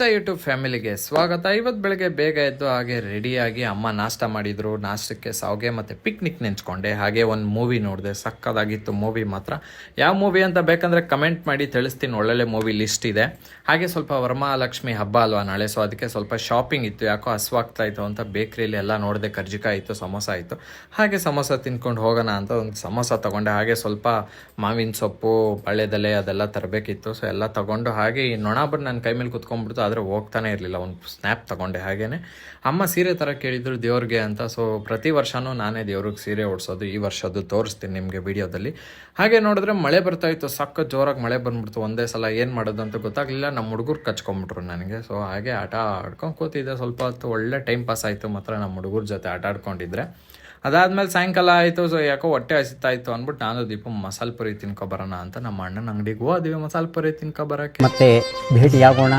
The YouTube ಫ್ಯಾಮಿಲಿಗೆ ಸ್ವಾಗತ. ಇವತ್ತು ಬೆಳಗ್ಗೆ ಬೇಗ ಎದ್ದು ಹಾಗೆ ರೆಡಿಯಾಗಿ ಅಮ್ಮ ನಾಷ್ಟ ಮಾಡಿದ್ರು. ನಾಷ್ಟಕ್ಕೆ ಸಾವಿಗೆ ಮತ್ತು ಪಿಕ್ನಿಕ್ ನೆಂಚ್ಕೊಂಡೆ. ಹಾಗೆ ಒಂದು ಮೂವಿ ನೋಡಿದೆ, ಸಕ್ಕದಾಗಿತ್ತು ಮೂವಿ ಮಾತ್ರ. ಯಾವ ಮೂವಿ ಅಂತ ಬೇಕಂದರೆ ಕಮೆಂಟ್ ಮಾಡಿ ತಿಳಿಸ್ತೀನಿ. ಒಳ್ಳೊಳ್ಳೆ ಮೂವಿ ಲಿಸ್ಟ್ ಇದೆ. ಹಾಗೆ ಸ್ವಲ್ಪ ವರಮಹಾಲಕ್ಷ್ಮಿ ಹಬ್ಬ ಅಲ್ವಾ ನಾಳೆ, ಸೊ ಅದಕ್ಕೆ ಸ್ವಲ್ಪ ಶಾಪಿಂಗ್ ಇತ್ತು. ಯಾಕೋ ಹಸ್ವಾಗ್ತಾ ಇತ್ತು ಅಂತ ಬೇಕ್ರಿಲಿ ಎಲ್ಲ ನೋಡಿದೆ. ಕರ್ಜಿಕಾಯಿ ಇತ್ತು, ಸಮೋಸ ಇತ್ತು. ಹಾಗೆ ಸಮೋಸ ತಿನ್ಕೊಂಡು ಹೋಗೋಣ ಅಂತ ಒಂದು ಸಮೋಸ ತೊಗೊಂಡೆ. ಹಾಗೆ ಸ್ವಲ್ಪ ಮಾವಿನ ಸೊಪ್ಪು, ಬಾಳೆದೆಲೆ ಅದೆಲ್ಲ ತರಬೇಕಿತ್ತು. ಸೊ ಎಲ್ಲ ತೊಗೊಂಡು ಹಾಗೆ ಈ ನೊಣ ಬಂದು ನನ್ನ ಕೈ ಮೇಲೆ ಕುತ್ಕೊಂಡ್ಬಿಡ್ತು, ಆದರೆ ಹೋಗ್ತಾನೆ ಇರಲಿಲ್ಲ. ಒಂದು ಸ್ನ್ಯಾಪ್ ತೊಗೊಂಡೆ. ಹಾಗೇನೆ ಅಮ್ಮ ಸೀರೆ ಥರ ಕೇಳಿದ್ರು ದೇವ್ರಿಗೆ ಅಂತ. ಸೊ ಪ್ರತಿ ವರ್ಷವೂ ನಾನೇ ದೇವ್ರಿಗೆ ಸೀರೆ ಓಡಿಸೋದು. ಈ ವರ್ಷದ್ದು ತೋರಿಸ್ತೀನಿ ನಿಮಗೆ ವಿಡಿಯೋದಲ್ಲಿ. ಹಾಗೆ ನೋಡಿದ್ರೆ ಮಳೆ ಬರ್ತಾಯಿತ್ತು, ಸಕ್ಕ ಜೋರಾಗಿ ಮಳೆ ಬಂದ್ಬಿಡ್ತು ಒಂದೇ ಸಲ. ಏನು ಮಾಡೋದು ಅಂತ ಗೊತ್ತಾಗಲಿಲ್ಲ. ನಮ್ಮ ಹುಡುಗರು ಕಚ್ಕೊಂಡ್ಬಿಟ್ರು ನನಗೆ. ಸೊ ಹಾಗೆ ಆಟ ಆಡ್ಕೊಂಡು ಕೂತಿದ್ದೆ ಸ್ವಲ್ಪ ಹೊತ್ತು. ಒಳ್ಳೆ ಟೈಮ್ ಪಾಸ್ ಆಯಿತು ಮಾತ್ರ ನಮ್ಮ ಹುಡುಗರ ಜೊತೆ ಆಟ ಆಡ್ಕೊಂಡಿದ್ರೆ. ಅದಾದಮೇಲೆ ಸಾಯಂಕಾಲ ಆಯಿತು. ಸೊ ಯಾಕೋ ಹೊಟ್ಟೆ ಹಸಿತಾಯಿತ್ತು ಅಂದ್ಬಿಟ್ಟು ನಾನು ದೀಪ ಮಸಾಲೆ ಪುರಿ ತಿನ್ಕೊಬರೋಣ ಅಂತ ನಮ್ಮ ಅಣ್ಣನ ಅಂಗಡಿಗೆ ಹೋದ್ವಿ ಮಸಾಲೆ ಪುರಿ ತಿನ್ಕೊಬರೋಕ್ಕೆ. ಮತ್ತೆ ಭೇಟಿಯಾಗೋಣ.